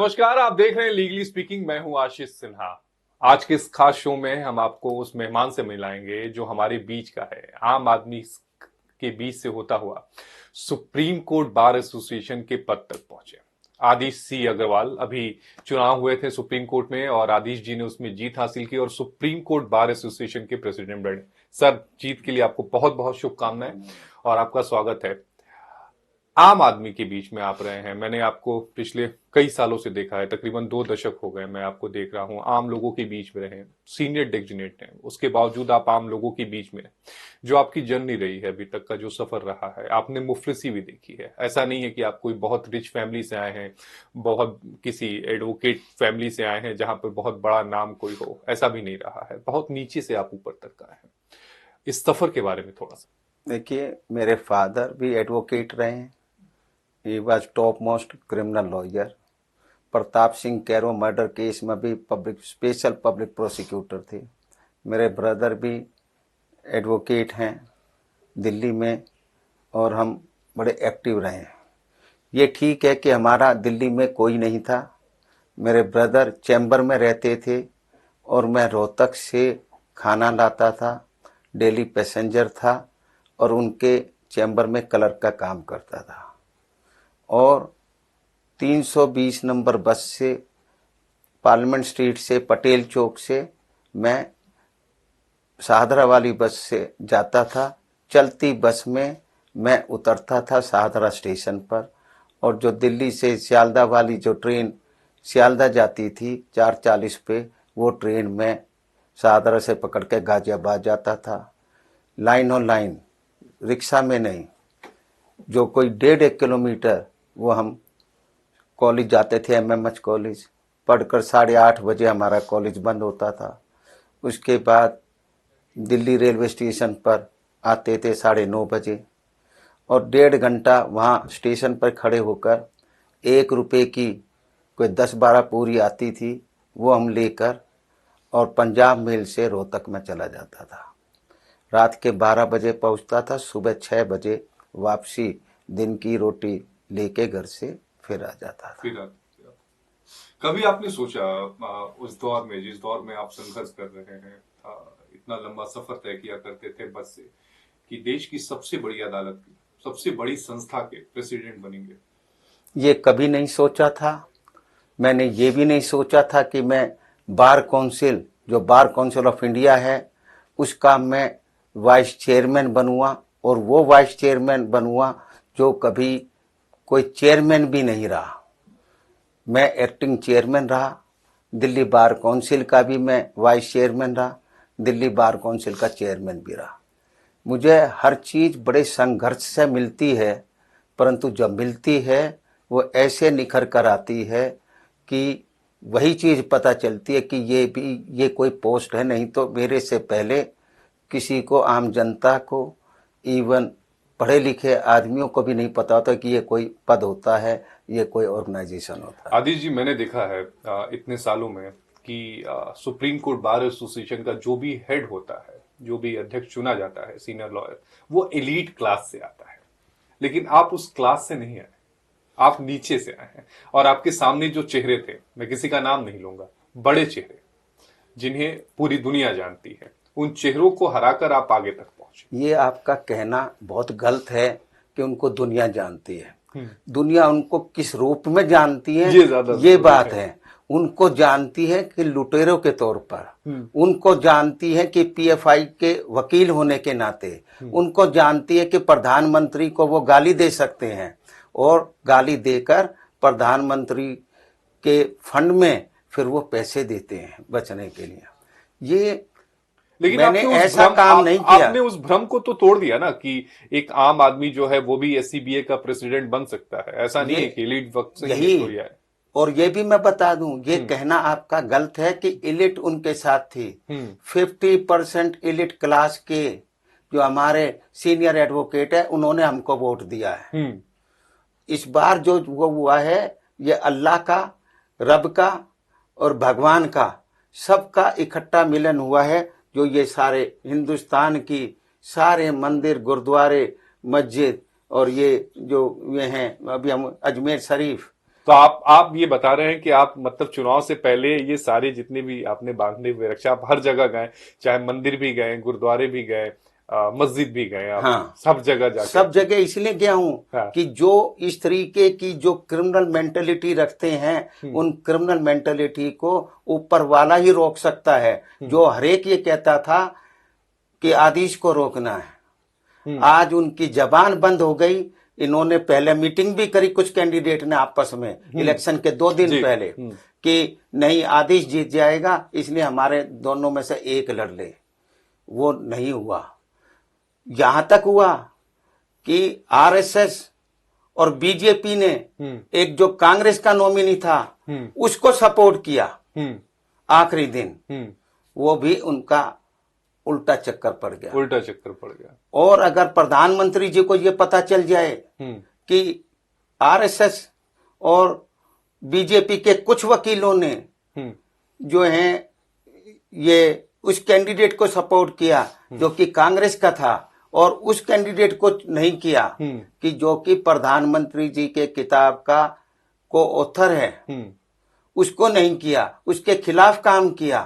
नमस्कार, आप देख रहे हैं लीगली स्पीकिंग। मैं हूं आशीष सिन्हा। आज के इस खास शो में हम आपको उस मेहमान से मिलाएंगे जो हमारे बीच का है, आम आदमी के बीच से होता हुआ सुप्रीम कोर्ट बार एसोसिएशन के पद तक पहुंचे। आदिश सी अग्रवाल अभी चुनाव हुए थे सुप्रीम कोर्ट में और आदिश जी ने उसमें जीत हासिल की और सुप्रीम कोर्ट बार एसोसिएशन के प्रेसिडेंट बने। सर, जीत के लिए आपको बहुत बहुत शुभकामनाएं और आपका स्वागत है। आम आदमी के बीच में आप रहे हैं, मैंने आपको पिछले कई सालों से देखा है, तकरीबन 2 दशक हो गए मैं आपको देख रहा हूं। आम लोगों के बीच में रहे, सीनियर डिग्नेट हैं, उसके बावजूद आप आम लोगों के बीच में जो आपकी जर्नी रही है, अभी तक का जो सफर रहा है, आपने मुफलिसी भी देखी है। ऐसा नहीं है कि आप कोई बहुत रिच फैमिली से आए हैं, बहुत किसी एडवोकेट फैमिली से आए हैं जहां पर बहुत बड़ा नाम कोई हो, ऐसा भी नहीं रहा है। बहुत नीचे से आप ऊपर तक आए हैं। इस सफर के बारे में थोड़ा सा देखिए, मेरे फादर भी एडवोकेट रहे हैं। He was top most criminal lawyer. Pratap Singh Kairon murder case में भी स्पेशल पब्लिक प्रोसिक्यूटर थे। मेरे ब्रदर भी एडवोकेट हैं दिल्ली में और हम बड़े एक्टिव रहे हैं। ये ठीक है कि हमारा दिल्ली में कोई नहीं था। मेरे ब्रदर चैम्बर में रहते थे और मैं रोहतक से खाना लाता था, डेली पैसेंजर था और उनके चैम्बर में क्लर्क का काम करता था। और 320 नंबर बस से पार्लियामेंट स्ट्रीट से पटेल चौक से मैं शाहदरा वाली बस से जाता था। चलती बस में मैं उतरता था शाहदरा स्टेशन पर और जो दिल्ली से सियालदा वाली जो ट्रेन सियालदा जाती थी 4:40 पे, वो ट्रेन में शाहदरा से पकड़ के गाजियाबाद जाता था। लाइन और लाइन, रिक्शा में नहीं। जो कोई 1.5 किलोमीटर वो हम कॉलेज जाते थे, एमएमएच कॉलेज। पढ़कर 8:30 बजे हमारा कॉलेज बंद होता था। उसके बाद दिल्ली रेलवे स्टेशन पर आते थे 9:30 बजे और 1.5 घंटा वहाँ स्टेशन पर खड़े होकर 1 रुपये की कोई 10-12 पूरी आती थी, वो हम लेकर और पंजाब मेल से रोहतक में चला जाता था। रात के 12 बजे पहुँचता था, सुबह 6 बजे वापसी दिन की रोटी लेके घर से फिर आ जाता था। कभी आपने सोचा उस दौर में, जिस दौर में आप संघर्ष कर रहे हैं, इतना लंबा सफर तय किया करते थे बस से, कि देश की सबसे बड़ी अदालत की सबसे बड़ी संस्था के प्रेसिडेंट बनेंगे? ये कभी नहीं सोचा था। मैंने ये भी नहीं सोचा था कि मैं बार काउंसिल, जो बार काउंसिल ऑफ इंडिया है, उसका मैं वाइस चेयरमैन बनूंगा और वो वाइस चेयरमैन बनूंगा जो कभी कोई चेयरमैन भी नहीं रहा। मैं एक्टिंग चेयरमैन रहा। दिल्ली बार काउंसिल का भी मैं वाइस चेयरमैन रहा, दिल्ली बार काउंसिल का चेयरमैन भी रहा। मुझे हर चीज़ बड़े संघर्ष से मिलती है, परंतु जब मिलती है वो ऐसे निखर कर आती है कि वही चीज़ पता चलती है कि ये कोई पोस्ट है। नहीं तो मेरे से पहले किसी को, आम जनता को, इवन पढ़े लिखे आदमियों को भी नहीं पता होता कि ये कोई पद होता है, ये कोई ऑर्गेनाइजेशन होता है। आदिश जी, मैंने देखा है इतने सालों में कि सुप्रीम कोर्ट बार एसोसिएशन का जो भी हेड होता है, जो भी अध्यक्ष चुना जाता है, सीनियर लॉयर, वो एलीट क्लास से आता है। लेकिन आप उस क्लास से नहीं आए, आप नीचे से आए हैं। और आपके सामने जो चेहरे थे, मैं किसी का नाम नहीं लूंगा, बड़े चेहरे जिन्हें पूरी दुनिया जानती है, उन चेहरों को हराकर आप आगे तक पहुंचे। ये आपका कहना बहुत गलत है कि उनको दुनिया जानती है। दुनिया उनको किस रूप में जानती है, ये बात है। उनको जानती है कि लुटेरों के तौर पर, उनको जानती है कि पीएफआई के वकील होने के नाते, उनको जानती है कि प्रधानमंत्री को वो गाली दे सकते हैं और गाली देकर प्रधानमंत्री के फंड में फिर वो पैसे देते हैं बचने के लिए। ये लेकिन मैंने ऐसा काम नहीं किया। आपने उस भ्रम को तो तोड़ दिया ना कि एक आम आदमी जो है वो भी एससीबीए का प्रेसिडेंट बन सकता है। ऐसा नहीं है कि एलीट वक्त से ही निकल है। और ये भी मैं बता दूं, ये कहना आपका गलत है कि इलिट उनके साथ थी। 50% इलिट क्लास के जो हमारे सीनियर एडवोकेट है, उन्होंने हमको वोट दिया है। इस बार जो वो हुआ है, ये अल्लाह का, रब का और भगवान का, सबका इकट्ठा मिलन हुआ है। जो ये सारे हिंदुस्तान की सारे मंदिर, गुरुद्वारे, मस्जिद और ये जो ये हैं, अभी हम अजमेर शरीफ, तो आप ये बता रहे हैं कि आप मतलब चुनाव से पहले ये सारे जितने भी आपने बांधने हुए रक्षा, आप हर जगह गए, चाहे मंदिर भी गए, गुरुद्वारे भी गए, मस्जिद भी गए, आप हाँ, सब जगह जाके। सब जगह इसलिए गया हूं हाँ। कि जो इस तरीके की जो क्रिमिनल मेंटेलिटी रखते हैं उन क्रिमिनल मेंटेलिटी को ऊपर वाला ही रोक सकता है। जो हरेक ये कहता था कि आदेश को रोकना है, आज उनकी जबान बंद हो गई। इन्होंने पहले मीटिंग भी करी कुछ कैंडिडेट ने आपस में इलेक्शन के 2 दिन पहले कि नहीं आदेश जीत जाएगा इसलिए हमारे दोनों में से एक लड़ ले। वो नहीं हुआ। यहां तक हुआ कि आरएसएस और बीजेपी ने एक जो कांग्रेस का नॉमिनी था उसको सपोर्ट किया आखिरी दिन। वो भी उनका उल्टा चक्कर पड़ गया। उल्टा चक्कर पड़ गया। और अगर प्रधानमंत्री जी को ये पता चल जाए कि आरएसएस और बीजेपी के कुछ वकीलों ने जो हैं ये उस कैंडिडेट को सपोर्ट किया जो कि कांग्रेस का था और उस कैंडिडेट को नहीं किया कि जो कि प्रधानमंत्री जी के किताब का को ऑथर है, उसको नहीं किया, उसके खिलाफ काम किया,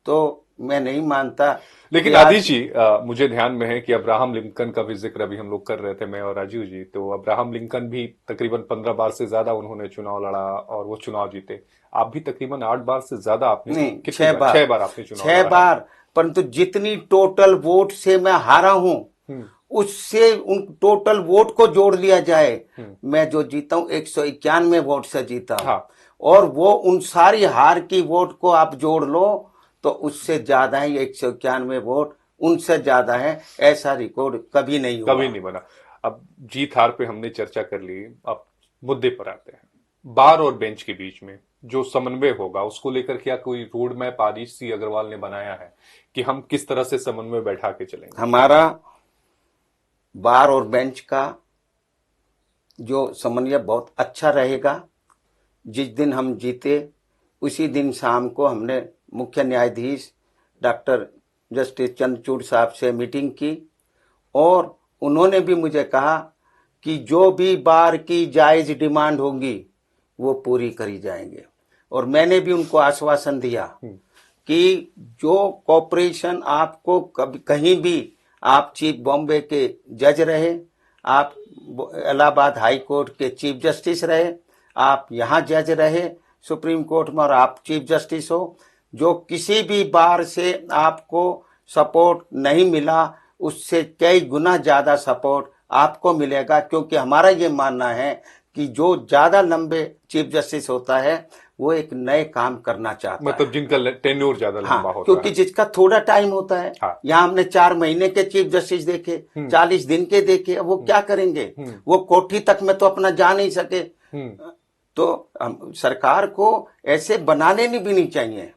तो मैं नहीं मानता। लेकिन आदिश जी, मुझे ध्यान में है कि अब्राहम लिंकन का भी जिक्र अभी हम लोग कर रहे थे, मैं और राजीव जी। तो अब्राहम लिंकन भी तकरीबन 15 बार से ज्यादा उन्होंने चुनाव लड़ा और वो चुनाव जीते। आप भी तकरीबन 8 बार से ज्यादा आपने, नहीं, 6 बार, 6 बार आपने चुनाव 6 बार, परंतु जितनी टोटल वोट से मैं हारा हूं उससे उन टोटल वोट को जोड़ लिया जाए, मैं जो जीता हूं 191 वोट से जीता हूं। हाँ। और वो उन सारी हार की वोट को आप जोड़ लो तो उससे ज्यादा है 191 वोट, उनसे ज्यादा है। ऐसा रिकॉर्ड कभी नहीं हुआ, कभी नहीं बना। अब जीत हार पे हमने चर्चा कर ली, अब मुद्दे पर आते हैं। बार और बेंच के बीच में जो समन्वय होगा उसको लेकर क्या कोई रोड मैप आदिश सी अग्रवाल ने बनाया है कि हम किस तरह से समन्वय बैठा के चलेंगे? हमारा बार और बेंच का जो समन्वय बहुत अच्छा रहेगा। जिस दिन हम जीते उसी दिन शाम को हमने मुख्य न्यायाधीश डॉक्टर जस्टिस चंद्रचूड़ साहब से मीटिंग की और उन्होंने भी मुझे कहा कि जो भी बार की जायज डिमांड होगी वो पूरी करी जाएंगे। और मैंने भी उनको आश्वासन दिया कि जो कॉपरेशन आपको कभी कहीं भी, आप चीफ बॉम्बे के जज रहे, आप इलाहाबाद हाई कोर्ट के चीफ जस्टिस रहे, आप यहाँ जज रहे सुप्रीम कोर्ट में और आप चीफ जस्टिस हो, जो किसी भी बार से आपको सपोर्ट नहीं मिला उससे कई गुना ज्यादा सपोर्ट आपको मिलेगा। क्योंकि हमारा ये मानना है कि जो ज्यादा लंबे चीफ जस्टिस होता है वो एक नए काम करना चाहता मतलब है, जिनका टेन्योर ज्यादा लंबा होता क्योंकि है, जिसका थोड़ा टाइम होता है। हाँ। यहाँ हमने 4 महीने के चीफ जस्टिस देखे, 40 दिन के देखे, वो क्या करेंगे? वो कोठी तक में तो अपना जा नहीं सके। तो सरकार को ऐसे बनाने भी नहीं चाहिए।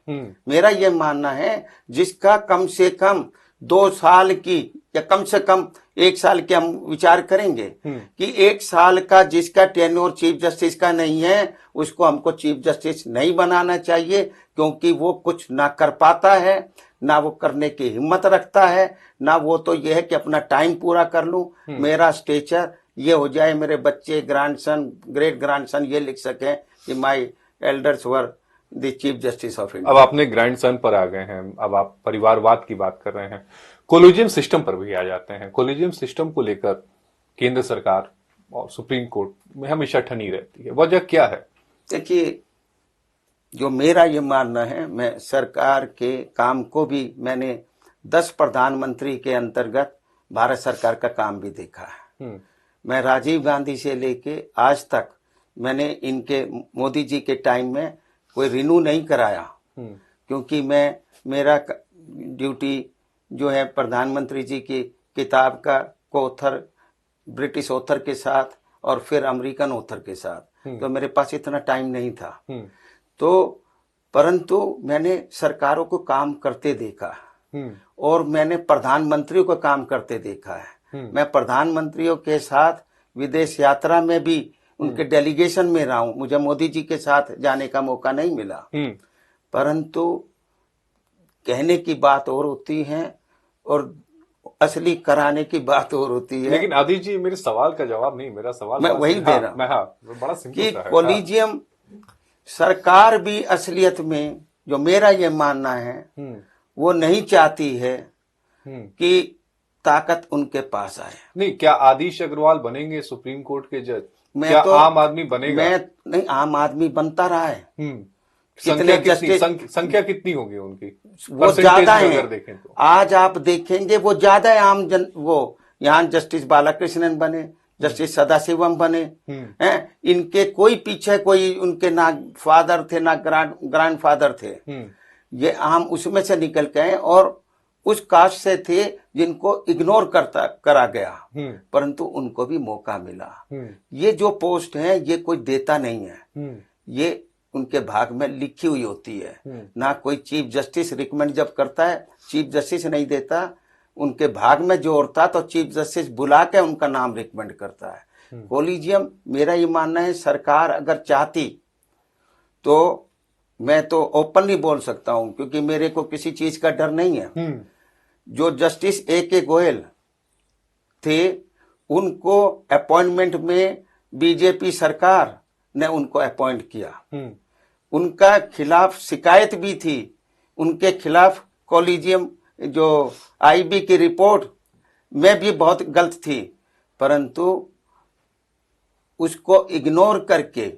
मेरा ये मानना है जिसका कम से कम 2 साल की या कम से कम 1 साल के हम विचार करेंगे कि 1 साल का जिसका टेन्योर चीफ जस्टिस का नहीं है उसको हमको चीफ जस्टिस नहीं बनाना चाहिए। क्योंकि वो कुछ ना कर पाता है, ना वो करने की हिम्मत रखता है, ना वो तो ये है कि अपना टाइम पूरा कर लूं, मेरा स्टेचर ये हो जाए, मेरे बच्चे ग्रैंडसन ग्रेट ग्रैंडसन ये लिख सकें कि my elders were the chief justice of India. अब आपने ग्रैंडसन पर आ गए हैं, अब आप परिवारवाद की बात कर रहे हैं, कोलिजियम सिस्टम पर भी आ जाते हैं। कोलिजियम सिस्टम को लेकर केंद्र सरकार और सुप्रीम कोर्ट में हमेशा ठनी रहती है, वजह क्या है? देखिए, जो मेरा ये मानना है, मैं सरकार के काम को भी मैंने 10 प्रधानमंत्री के अंतर्गत भारत सरकार का काम भी देखा है। मैं राजीव गांधी से लेके आज तक मैंने इनके मोदी जी के टाइम में कोई रिन्यू नहीं कराया, क्योंकि मैं मेरा ड्यूटी जो है प्रधानमंत्री जी की किताब का को ऑथर ब्रिटिश ऑथर के साथ और फिर अमेरिकन ऑथर के साथ, तो मेरे पास इतना टाइम नहीं था। तो परंतु मैंने सरकारों को काम करते देखा और मैंने प्रधानमंत्रियों को काम करते देखा है। मैं प्रधानमंत्रियों के साथ विदेश यात्रा में भी उनके डेलीगेशन में रहा हूं। मुझे मोदी जी के साथ जाने का मौका नहीं मिला, परंतु कहने की बात और होती है और असली कराने की बात और होती है। लेकिन आदिश जी, मेरे सवाल का जवाब नहीं, मेरा सवाल मैं बड़ा वही सीधा- दे रहा हूं मैं हाँ बड़ा सिंपल कि सा है। कॉलेजियम सरकार भी असलियत में, जो मेरा ये मानना है, हम्म वो नहीं चाहती है हम्म कि ताकत उनके पास आए। नहीं, क्या आदिश अग्रवाल बनेंगे सुप्रीम कोर्ट के जज? मैं क्या तो आम आदमी बनेगा? मैं नहीं, आम आदमी बनता रहा है। संख्या कितने कितनी, जस्टिस, संख्या कितनी होगी उनकी वो परसेंटेज ज्यादा में है। अगर देखें तो? आज आप देखेंगे वो ज्यादा है आम जन। वो यहाँ जस्टिस बालाकृष्णन बने, जस्टिस सदाशिवम बने हैं, इनके कोई पीछे कोई उनके ना फादर थे ना ग्रैंड फादर थे। ये आम उसमें से निकल के आए और उस कास्ट से थे जिनको इग्नोर करा गया, परंतु उनको भी मौका मिला। ये जो पोस्ट है ये कोई देता नहीं है, ये उनके भाग में लिखी हुई होती है। ना कोई चीफ जस्टिस रिकमेंड जब करता है, चीफ जस्टिस नहीं देता, उनके भाग में जो होता तो चीफ जस्टिस बुला के उनका नाम रिकमेंड करता है। कॉलेजियम, मेरा ये मानना है, सरकार अगर चाहती तो मैं तो ओपनली बोल सकता हूं क्योंकि मेरे को किसी चीज का डर नहीं है। जो जस्टिस A.K. गोयल थे, उनको अपॉइंटमेंट में बीजेपी सरकार ने उनको अपॉइंट किया। उनका खिलाफ शिकायत भी थी, उनके खिलाफ कॉलेजियम जो IB की रिपोर्ट में भी बहुत गलत थी, परंतु उसको इग्नोर करके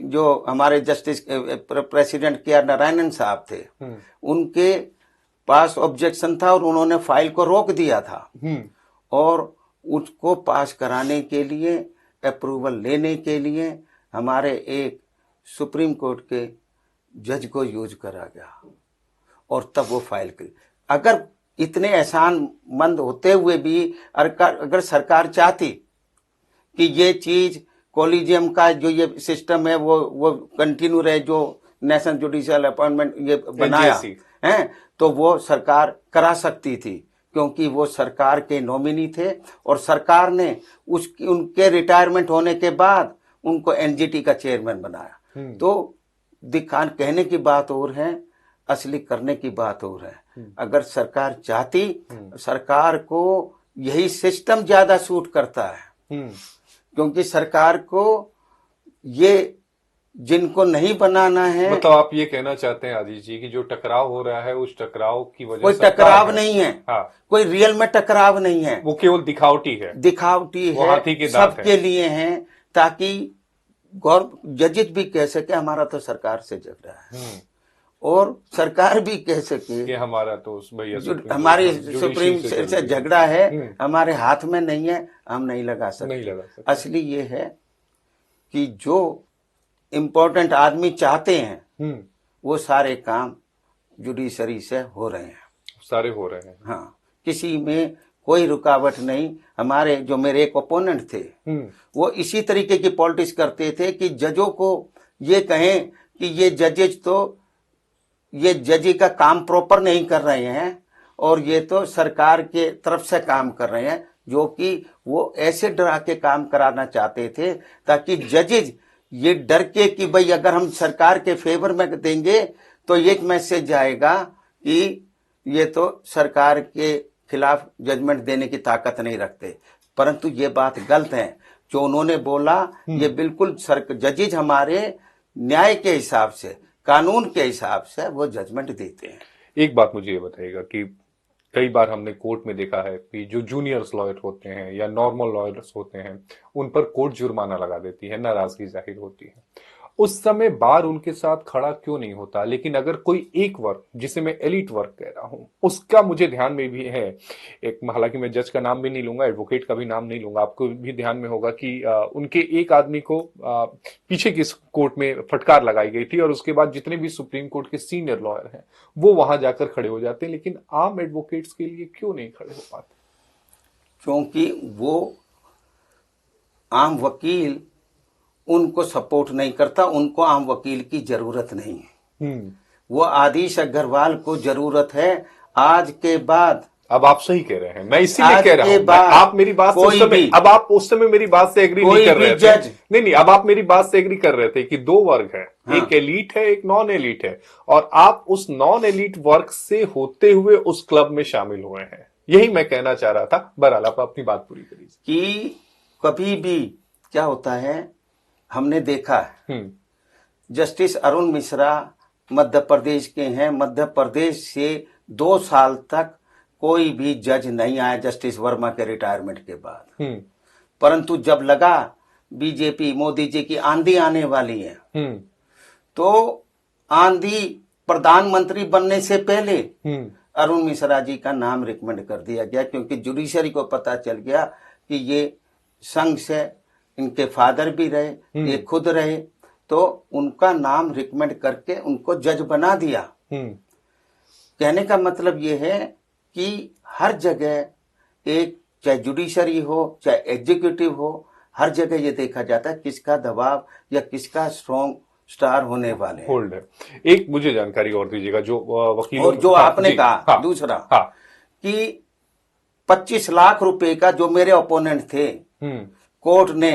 जो हमारे जस्टिस प्रेसिडेंट KR नारायणन साहब थे, उनके पास ऑब्जेक्शन था और उन्होंने फाइल को रोक दिया था और उसको पास कराने के लिए, अप्रूवल लेने के लिए हमारे एक सुप्रीम कोर्ट के जज को यूज करा गया और तब वो फाइल की। अगर इतने एहसानमंद होते हुए भी अगर सरकार चाहती कि ये चीज कॉलेजियम का जो ये सिस्टम है वो कंटिन्यू रहे, जो नेशनल जुडिशियल अपॉइंटमेंट ये बनाया है, तो वो सरकार करा सकती थी क्योंकि वो सरकार के नॉमिनी थे और सरकार ने उनके रिटायरमेंट होने के बाद उनको NGT का चेयरमैन बनाया। तो कहने की बात और है, असली करने की बात और है। अगर सरकार चाहती, सरकार को यही सिस्टम ज्यादा सूट करता है क्योंकि सरकार को ये जिनको नहीं बनाना है। मतलब आप ये कहना चाहते हैं आदिश जी कि जो टकराव हो रहा है उस टकराव की वजह कोई टकराव नहीं है। हाँ। कोई रियल में टकराव नहीं है, वो केवल दिखावटी है, वो है, हाथी के दांत सबके लिए है, ताकि जजेस भी कह सके हमारा तो सरकार से झगड़ा है और सरकार भी कह सके कि हमारा तो भैया हमारी सुप्रीम से झगड़ा है, हमारे हाथ में नहीं है, हम नहीं लगा सकते। असली ये है कि जो इम्पोर्टेंट आदमी चाहते हैं वो सारे काम जुडिशरी से हो रहे हैं, सारे हो रहे हैं। हाँ, किसी में कोई रुकावट नहीं। हमारे जो मेरे एक ओपोनेंट थे वो इसी तरीके की पॉलिटिक्स करते थे कि जजों को ये कहें कि ये जजेज तो ये जजी का काम प्रॉपर नहीं कर रहे हैं और ये तो सरकार के तरफ से काम कर रहे हैं, जो कि वो ऐसे डरा के काम कराना चाहते थे ताकि जजेज ये डर के कि भाई अगर हम सरकार के फेवर में देंगे तो एक मैसेज जाएगा कि ये तो सरकार के खिलाफ जजमेंट देने की ताकत नहीं रखते। परंतु ये बात गलत है जो उन्होंने बोला। ये बिल्कुल जजेज हमारे न्याय के हिसाब से, कानून के हिसाब से वो जजमेंट देते हैं। एक बात मुझे ये बताइएगा कि कई बार हमने कोर्ट में देखा है कि जो जूनियर्स लॉयर होते हैं या नॉर्मल लॉयर्स होते हैं उन पर कोर्ट जुर्माना लगा देती है, नाराजगी जाहिर होती है। उस समय बार उनके साथ खड़ा क्यों नहीं होता? लेकिन अगर कोई एक वर्ग, जिसे मैं एलिट वर्ग कह रहा हूं, उसका मुझे ध्यान में भी है, एक, हालांकि मैं जज का नाम भी नहीं लूंगा, एडवोकेट का भी नाम नहीं लूंगा, आपको भी ध्यान में होगा कि उनके एक आदमी को पीछे की कोर्ट में फटकार लगाई गई थी और उसके बाद जितने भी सुप्रीम कोर्ट के सीनियर लॉयर हैं वो वहां जाकर खड़े हो जाते हैं, लेकिन आम एडवोकेट्स के लिए क्यों नहीं खड़े हो पाते? क्योंकि वो आम वकील उनको सपोर्ट नहीं करता, उनको आम वकील की जरूरत नहीं है। वो आदिश अग्रवाल को जरूरत है। आज के बाद अब आप सही कह रहे हैं, मैं इसीलिए आज कह रहा के हूं, बाद आप मेरी बात से उस कोई समय, भी अब आप उस समय मेरी बात से एग्री नहीं कोई कर भी रहे थे। जज, नहीं नहीं, अब आप मेरी बात से एग्री कर रहे थे कि दो वर्ग है, हाँ, एक एलीट है, एक नॉन एलीट है, और आप उस नॉन एलीट वर्ग से होते हुए उस क्लब में शामिल हुए हैं, यही मैं कहना चाह रहा था। बहरहाल आप अपनी बात पूरी करिए। कि कभी भी क्या होता है, हमने देखा है, हम्म जस्टिस अरुण मिश्रा मध्य प्रदेश के हैं, मध्य प्रदेश से 2 साल तक कोई भी जज नहीं आया जस्टिस वर्मा के रिटायरमेंट के बाद। हम्म परंतु जब लगा बीजेपी मोदी जी की आंधी आने वाली है, हम्म तो आंधी प्रधानमंत्री बनने से पहले हम्म अरुण मिश्रा जी का नाम रिकमेंड कर दिया गया, क्योंकि जुडिशरी को पता चल गया कि ये संघ से, इनके फादर भी रहे, ये खुद रहे, तो उनका नाम रिकमेंड करके उनको जज बना दिया। हम्म कहने का मतलब ये है कि हर जगह एक, चाहे जुडिशरी हो चाहे एग्जीक्यूटिव हो, हर जगह ये देखा जाता है किसका दबाव या किसका स्ट्रॉन्ग स्टार होने वाले हैं। होल्ड है। एक मुझे जानकारी और दीजिएगा, जो वकीलों, और जो हाँ, आपने जी, कहा हाँ, दूसरा, हाँ, कि 25 लाख रुपए का जो मेरे ओपोनेंट थे, कोर्ट ने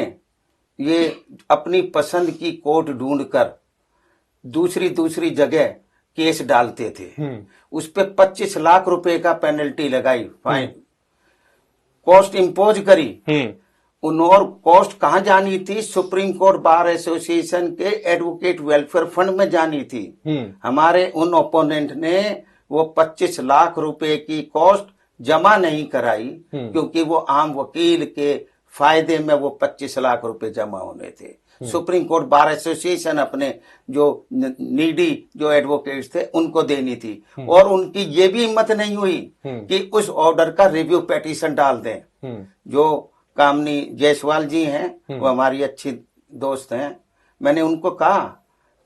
ये अपनी पसंद की कोर्ट ढूंढकर दूसरी दूसरी जगह केस डालते थे, उस पे 25 लाख रुपए का पेनल्टी लगाई, फाइन, कॉस्ट इम्पोज करी। उन्होंने कॉस्ट कहां जानी थी? सुप्रीम कोर्ट बार एसोसिएशन के एडवोकेट वेलफेयर फंड में जानी थी। हमारे उन ओपोनेंट ने वो 25 लाख रुपए की कॉस्ट जमा नहीं कराई, क्योंकि वो आम वकील के फायदे में वो 25 लाख रुपए जमा होने थे। सुप्रीम कोर्ट बार एसोसिएशन अपने जो नीडी जो एडवोकेट्स थे उनको देनी थी, और उनकी ये भी हिम्मत नहीं हुई कि उस ऑर्डर का रिव्यू पेटिशन डाल दें। जो कामनी जायसवाल जी हैं, वो हमारी अच्छी दोस्त हैं, मैंने उनको कहा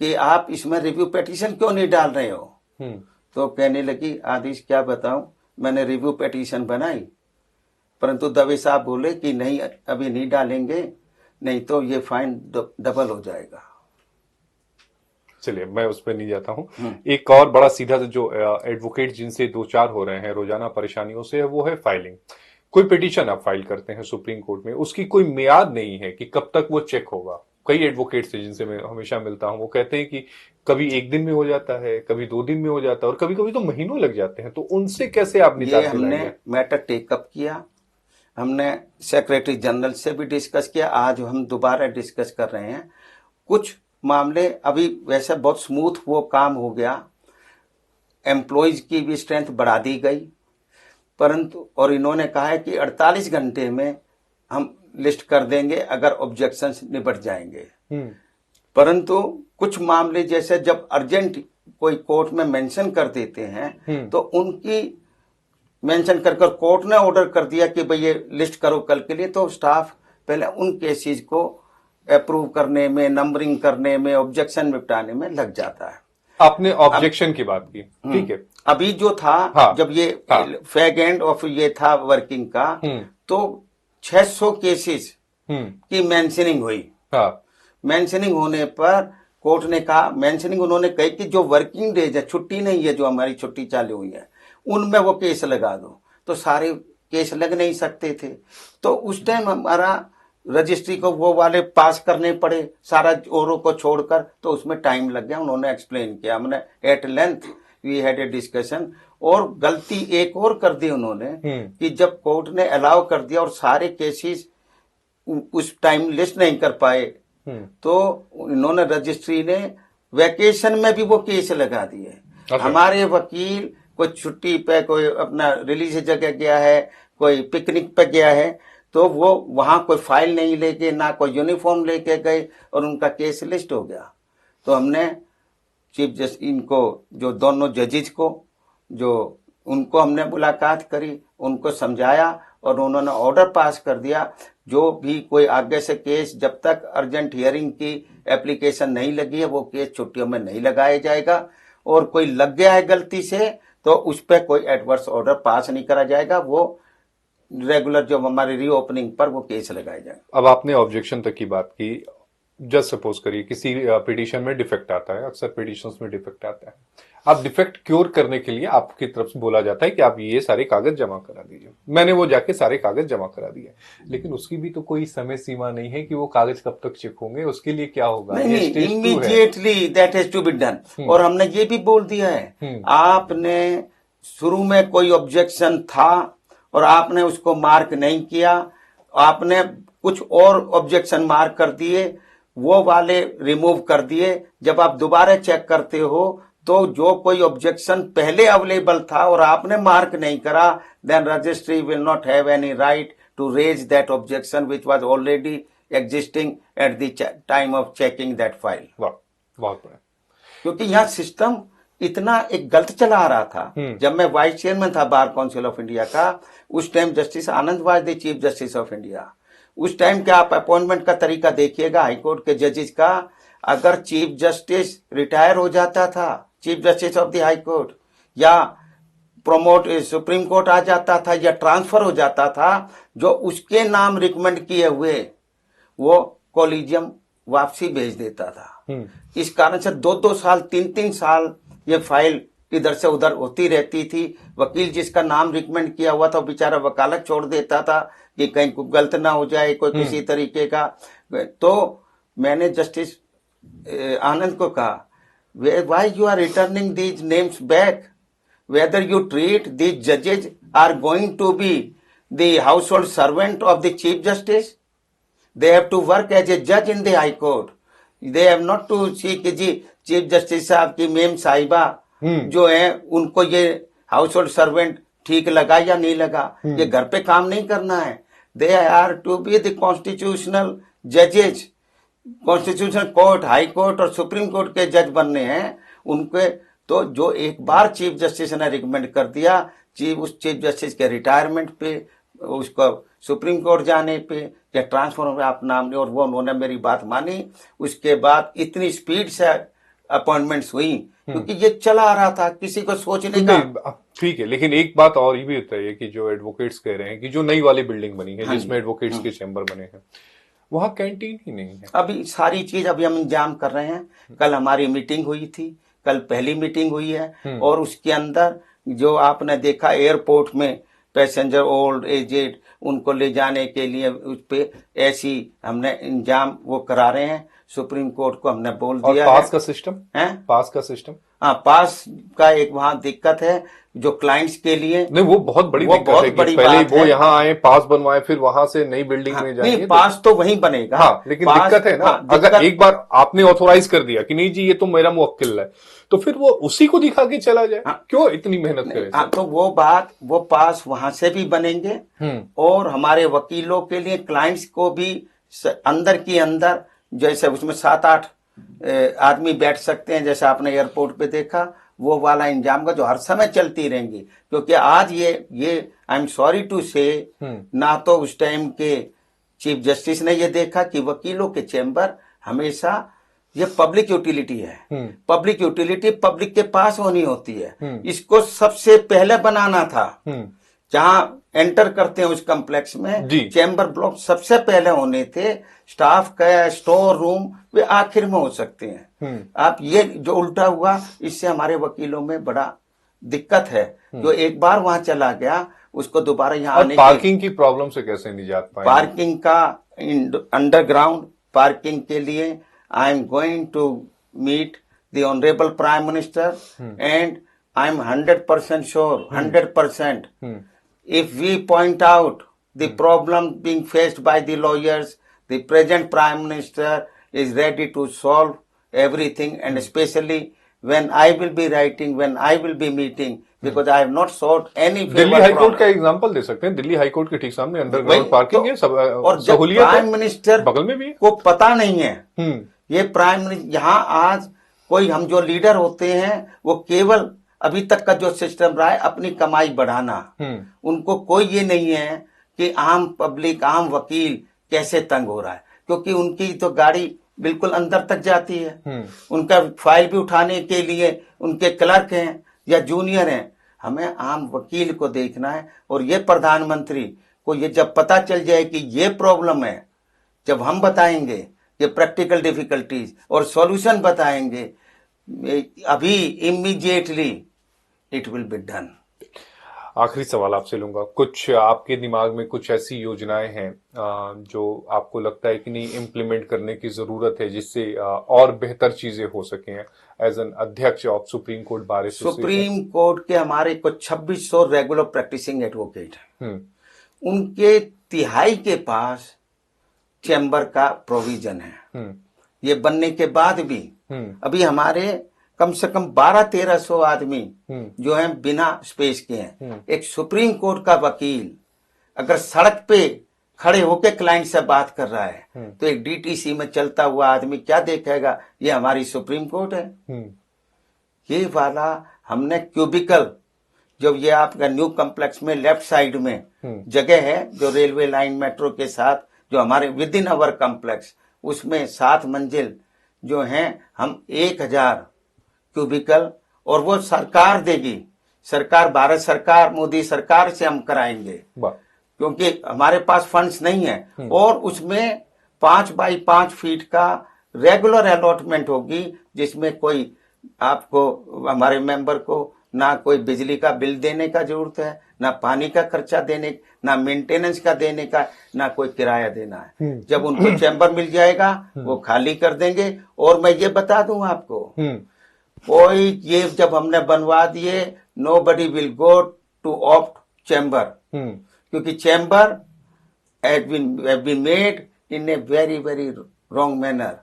कि आप इसमें रिव्यू पेटिशन क्यों नहीं डाल रहे हो? तो कहने लगी, आदिश क्या बताऊं, मैंने रिव्यू पेटिशन बनाई, परंतु दवे साहब बोले कि नहीं, अभी नहीं डालेंगे, नहीं तो ये फाइन डबल हो जाएगा। चलिए, मैं उस पर नहीं जाता हूं। एक और बड़ा सीधा जो एडवोकेट जिनसे दो चार हो रहे हैं रोजाना परेशानियों से, वो है फाइलिंग। कोई पिटीशन आप फाइल करते हैं सुप्रीम कोर्ट में, उसकी कोई मियाद नहीं है कि कब तक वो चेक होगा। कई एडवोकेट से जिनसे मैं हमेशा मिलता हूं, वो कहते हैं कि कभी 1 दिन में हो जाता है, कभी 2 दिन में हो जाता है, और कभी कभी तो महीनों लग जाते हैं। तो उनसे कैसे आप निजात ये हमने दिलाएंगे? मैटर टेकअप किया, हमने सेक्रेटरी जनरल से भी डिस्कस किया, आज हम दोबारा डिस्कस कर रहे हैं। कुछ मामले अभी वैसे बहुत स्मूथ वो काम हो गया, एम्प्लॉयज की भी स्ट्रेंथ बढ़ा दी गई, परंतु और इन्होंने कहा है कि 48 घंटे में हम लिस्ट कर देंगे अगर ऑब्जेक्शंस निपट जाएंगे। परंतु कुछ मामले जैसे जब अर्जेंट कोई कोर्ट में मेंशन कर देते हैं, तो उनकी मेंशन कर कोर्ट ने ऑर्डर कर दिया कि भाई ये लिस्ट करो कल के लिए, तो स्टाफ पहले उन केसेस को अप्रूव करने में, नंबरिंग करने में, ऑब्जेक्शन निपटाने में लग जाता है। आपने ऑब्जेक्शन की बात की, ठीक है। अभी जो था, हाँ, जब ये फैग एंड ऑफ ये था वर्किंग का, तो 600 केसेस की मेंशनिंग हुई। मेंशनिंग होने पर कोर्ट ने कहा, मेंशनिंग उन्होंने कही कि जो वर्किंग डेज है, छुट्टी नहीं है, जो हमारी छुट्टी चालू हुई है, उनमें वो केस लगा दो। तो सारे केस लग नहीं सकते थे, तो उस टाइम हमारा रजिस्ट्री को वो वाले पास करने पड़े, सारा औरों को छोड़कर, तो उसमें टाइम लग गया। उन्होंने एक्सप्लेन किया, हमने at length we had a discussion. और गलती एक और कर दी उन्होंने कि जब कोर्ट ने अलाउ कर दिया और सारे केसेस उस टाइम लिस्ट नहीं कर पाए, तो इन्होंने रजिस्ट्री ने वैकेशन में भी वो केस लगा दिए। हमारे वकील कोई छुट्टी पे, कोई अपना रिलीज जगह गया है, कोई पिकनिक पे गया है, तो वो वहां कोई फाइल नहीं लेके, ना कोई यूनिफॉर्म लेके गए, और उनका केस लिस्ट हो गया। तो हमने चीफ जस्टिस, इनको जो दोनों जजेज को, जो उनको हमने मुलाकात करी, उनको समझाया, और उन्होंने ऑर्डर पास कर दिया, जो भी कोई आगे से केस, जब तक अर्जेंट हियरिंग की एप्लीकेशन नहीं लगी है, वो केस छुट्टियों में नहीं लगाया जाएगा, और कोई लग गया है गलती से तो उस पर कोई एडवर्स ऑर्डर पास नहीं करा जाएगा, वो रेगुलर जो हमारी रीओपनिंग पर वो केस लगाया जाएगा। अब आपने ऑब्जेक्शन तक की बात की, जस्ट सपोज करिए किसी पिटीशन में डिफेक्ट आता है, अक्सर पिटीशंस में डिफेक्ट आता है, आप डिफेक्ट क्योर करने के लिए आपकी तरफ से बोला जाता है कि आप ये सारे कागज जमा करा दीजिए। मैंने वो जाके सारे कागज जमा करा दिए, लेकिन उसकी भी तो कोई समय सीमा नहीं है कि वो कागज कब तक चेक होंगे, उसके लिए क्या होगा। नहीं ये नहीं, स्टेज 2 है। Immediately that has to be done. और हमने ये भी बोल दिया है, आपने शुरू में कोई ऑब्जेक्शन था और आपने उसको मार्क नहीं किया, आपने कुछ और ऑब्जेक्शन मार्क कर दिए, वो वाले रिमूव कर दिए। जब आप दोबारा चेक करते हो तो जो कोई ऑब्जेक्शन पहले अवेलेबल था और आपने मार्क नहीं करा, then registry will not have any right to raise that objection which was already existing at the time of checking that file। वाह, बहुत बड़ा। क्योंकि यहाँ सिस्टम इतना एक गलत चला आ रहा था। जब मैं वाइस चेयरमैन था बार काउंसिल ऑफ इंडिया का, उस time justice Anand was the chief justice of India. उस टाइम के आप अपॉइंटमेंट का तरीका देखिएगा हाईकोर्ट के जजेस का, अगर चीफ जस्टिस रिटायर हो जाता था, chief justice of the high court, या प्रोमोट सुप्रीम कोर्ट आ जाता था, या ट्रांसफर हो जाता था, जो उसके नाम रिकमेंड किए हुए वो कॉलेजियम वापसी भेज देता था। इस कारण से 2-2 साल 3-3 साल ये फाइल इधर से उधर होती रहती थी। वकील जिसका नाम रिकमेंड किया हुआ था बेचारा वकालत छोड़ देता था कि कहीं कुछ गलत ना हो जाए, कोई किसी तरीके का। तो मैंने जस्टिस आनंद को कहा, why you are returning these names back, whether you treat these judges are going to be the household servant of the chief justice, they have to work as a judge in the high court, they have not to see कि जी chief justice साहब की ma'am साहिबा जो है उनको ये house hold servant ठीक लगा या नहीं लगा, ये घर पे काम नहीं करना है। They are to be the constitutional जजेज, कॉन्स्टिट्यूशनल कोर्ट, हाई कोर्ट और सुप्रीम कोर्ट के जज बनने हैं उनके। तो जो एक बार चीफ जस्टिस ने रिकमेंड कर दिया, उस चीफ जस्टिस के रिटायरमेंट पे, उसको सुप्रीम कोर्ट जाने पे या ट्रांसफर में आप नाम नहीं, और वो उन्होंने मेरी बात मानी। उसके बाद इतनी स्पीड से अपॉइंटमेंट्स हुई क्योंकि ये चला आ रहा था, किसी को सोचने का। ठीक है, लेकिन एक बात और ये भी होता है कि जो एडवोकेट्स कह रहे हैं कि जो नई वाली बिल्डिंग बनी है जिसमें एडवोकेट्स के चैम्बर बने हैं, वहां कैंटीन ही नहीं है। अभी सारी चीज अभी हम इंतजाम कर रहे हैं। कल हमारी मीटिंग हुई थी, कल पहली मीटिंग हुई है, और उसके अंदर जो आपने देखा एयरपोर्ट में पैसेंजर ओल्ड एजेड उनको ले जाने के लिए उस पे ऐसी हमने इंतजाम वो करा रहे हैं। सुप्रीम कोर्ट को हमने बोल दिया और पास का सिस्टम है, पास का सिस्टम, हाँ पास का एक वहां दिक्कत है जो क्लाइंट्स के लिए। नहीं वो बहुत बड़ी दिक्कत है कि पहले वो यहाँ आए, पास बनवाए, फिर वहां से नई बिल्डिंग में जाएंगे। नहीं पास तो वहीं बनेगा। हाँ, लेकिन दिक्कत है ना, अगर एक बार आपने ऑथोराइज कर दिया कि नहीं जी ये तो मेरा मुवक्किल है, तो फिर वो उसी को दिखा के चला जाए। क्यों इतनी मेहनत करे? तो वो पास वहां से भी बनेंगे, और हमारे वकीलों के लिए, क्लाइंट्स को भी अंदर की अंदर, जैसे उसमें 7-8 आदमी बैठ सकते हैं, जैसे आपने एयरपोर्ट पे देखा, वो वाला इंतजाम का जो हर समय चलती रहेंगी। क्योंकि आज ये आई एम सॉरी टू से, ना तो उस टाइम के चीफ जस्टिस ने ये देखा कि वकीलों के चैम्बर हमेशा ये पब्लिक यूटिलिटी है, पब्लिक यूटिलिटी पब्लिक के पास होनी होती है। इसको सबसे पहले बनाना था, जहां एंटर करते हैं उस कॉम्प्लेक्स में चैम्बर ब्लॉक सबसे पहले होने थे। स्टाफ का स्टोर रूम वे आखिर में हो सकते हैं। आप ये जो उल्टा हुआ, इससे हमारे वकीलों में बड़ा दिक्कत है। जो एक बार वहां चला गया उसको दोबारा यहाँ आने पार्किंग की प्रॉब्लम से कैसे निजात पाएंगे? पार्किंग का अंडरग्राउंड पार्किंग के लिए I am going to meet the honourable prime minister and I am 100% sure, 100%, if we point out the problem being faced by the lawyers, the present prime minister is ready to solve everything, and especially when I will be writing, when I will be meeting, because I have not sought any favor. Delhi high court का example दे सकते हैं। Delhi high court के ठीक सामने underground parking है, और जब prime minister बगल में भी को पता नहीं है, ये प्राइम मिनिस्टर यहाँ आज कोई, हम जो लीडर होते हैं वो केवल अभी तक का जो सिस्टम रहा है अपनी कमाई बढ़ाना, उनको कोई ये नहीं है कि आम पब्लिक, आम वकील कैसे तंग हो रहा है, क्योंकि उनकी तो गाड़ी बिल्कुल अंदर तक जाती है। उनका फाइल भी उठाने के लिए उनके क्लर्क हैं या जूनियर हैं। हमें आम वकील को देखना है, और ये प्रधानमंत्री को ये जब पता चल जाए कि ये प्रॉब्लम है, जब हम बताएंगे ये प्रैक्टिकल डिफिकल्टीज और सॉल्यूशन बताएंगे, अभी immediately it will be done. आखिरी सवाल आपसे लूंगा, कुछ आपके दिमाग में कुछ ऐसी योजनाएं हैं जो आपको लगता है कि नहीं इम्प्लीमेंट करने की जरूरत है जिससे और बेहतर चीजें हो सकें? एज एन अध्यक्ष of supreme court bar association, supreme court के हमारे कुछ 2600 रेगुलर प्रैक्टिसिंग एडवोकेट हैं, उनके तिहाई के पास चैम्बर का प्रोविजन है। ये बनने के बाद भी अभी हमारे कम से कम 1200-1300 आदमी जो हैं बिना स्पेस के हैं। एक सुप्रीम कोर्ट का वकील अगर सड़क पे खड़े होके क्लाइंट से बात कर रहा है तो एक डीटीसी में चलता हुआ आदमी क्या देखेगा? ये हमारी सुप्रीम कोर्ट है। ये वाला हमने क्यूबिकल, जब ये आपका न्यू कॉम्प्लेक्स में लेफ्ट साइड में जगह है जो रेलवे लाइन मेट्रो के साथ जो हमारे विद इन अवर कॉम्प्लेक्स, उसमें 7 मंजिल जो हैं, हम 1000 क्यूबिकल, और वो सरकार देगी, सरकार, भारत सरकार, मोदी सरकार से हम कराएंगे क्योंकि हमारे पास फंड्स नहीं है। और उसमें 5 बाई 5 फीट का रेगुलर अलॉटमेंट होगी जिसमें कोई आपको, हमारे मेंबर को ना कोई बिजली का बिल देने का जरूरत है, ना पानी का खर्चा देने, ना मेंटेनेंस का देने का, ना कोई किराया देना है। जब उनको चैम्बर मिल जाएगा वो खाली कर देंगे। और मैं ये बता दूं आपको, कोई ये जब हमने बनवा दिए, nobody will go to opt chamber, क्योंकि chamber has been made in a very very wrong manner.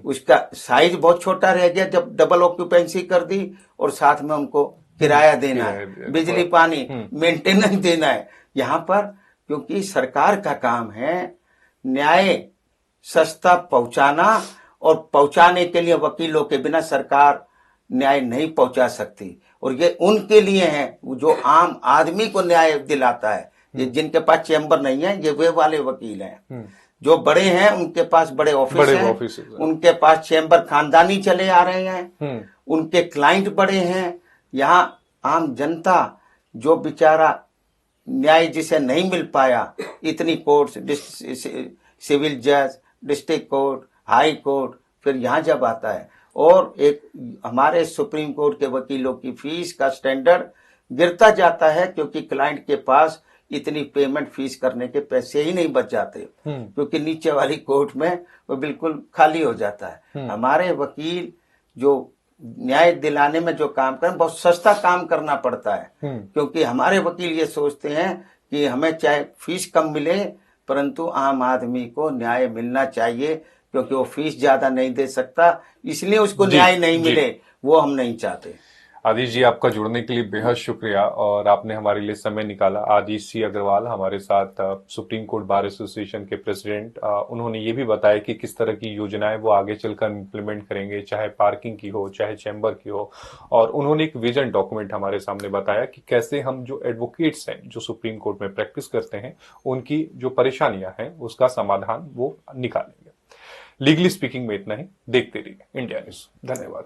उसका साइज बहुत छोटा रह गया जब डबल ऑक्यूपेंसी कर दी, और साथ में उनको किराया देना है, बिजली पानी मेंटेनेंस देना है यहाँ पर। क्योंकि सरकार का काम है न्याय सस्ता पहुंचाना, और पहुंचाने के लिए वकीलों के बिना सरकार न्याय नहीं पहुंचा सकती। और ये उनके लिए है जो आम आदमी को न्याय दिलाता है। ये जिनके पास चैम्बर नहीं है, ये वे वाले वकील हैं। जो बड़े हैं उनके पास बड़े ऑफिस हैं, उनके पास चैम्बर खानदानी चले आ रहे हैं, उनके क्लाइंट बड़े हैं। यहाँ आम जनता जो बेचारा न्याय जिसे नहीं मिल पाया, इतनी कोर्ट्स, सिविल जज, डिस्ट्रिक्ट कोर्ट, हाई कोर्ट, फिर यहाँ जब आता है, और एक हमारे सुप्रीम कोर्ट के वकीलों की फीस का स्टैंडर्ड गिरता जाता है क्योंकि क्लाइंट के पास इतनी पेमेंट फीस करने के पैसे ही नहीं बच जाते, क्योंकि नीचे वाली कोर्ट में वो बिल्कुल खाली हो जाता है। हमारे वकील जो न्याय दिलाने में जो काम करें, बहुत सस्ता काम करना पड़ता है, क्योंकि हमारे वकील ये सोचते हैं कि हमें चाहे फीस कम मिले परंतु आम आदमी को न्याय मिलना चाहिए, क्योंकि वो फीस ज्यादा नहीं दे सकता, इसलिए उसको न्याय नहीं मिले, वो हम नहीं चाहते। आदिश जी, आपका जुड़ने के लिए बेहद शुक्रिया, और आपने हमारे लिए समय निकाला। आदिश सी अग्रवाल हमारे साथ सुप्रीम कोर्ट बार एसोसिएशन के प्रेसिडेंट, उन्होंने ये भी बताया कि किस तरह की योजनाएं वो आगे चलकर इम्प्लीमेंट करेंगे, चाहे पार्किंग की हो, चाहे चैम्बर की हो। और उन्होंने एक विजन डॉक्यूमेंट हमारे सामने बताया कि कैसे हम जो एडवोकेट्स हैं जो सुप्रीम कोर्ट में प्रैक्टिस करते हैं, उनकी जो परेशानियां हैं उसका समाधान वो निकालेंगे। लीगली स्पीकिंग में इतना ही। देखते रहिए इंडिया न्यूज। धन्यवाद।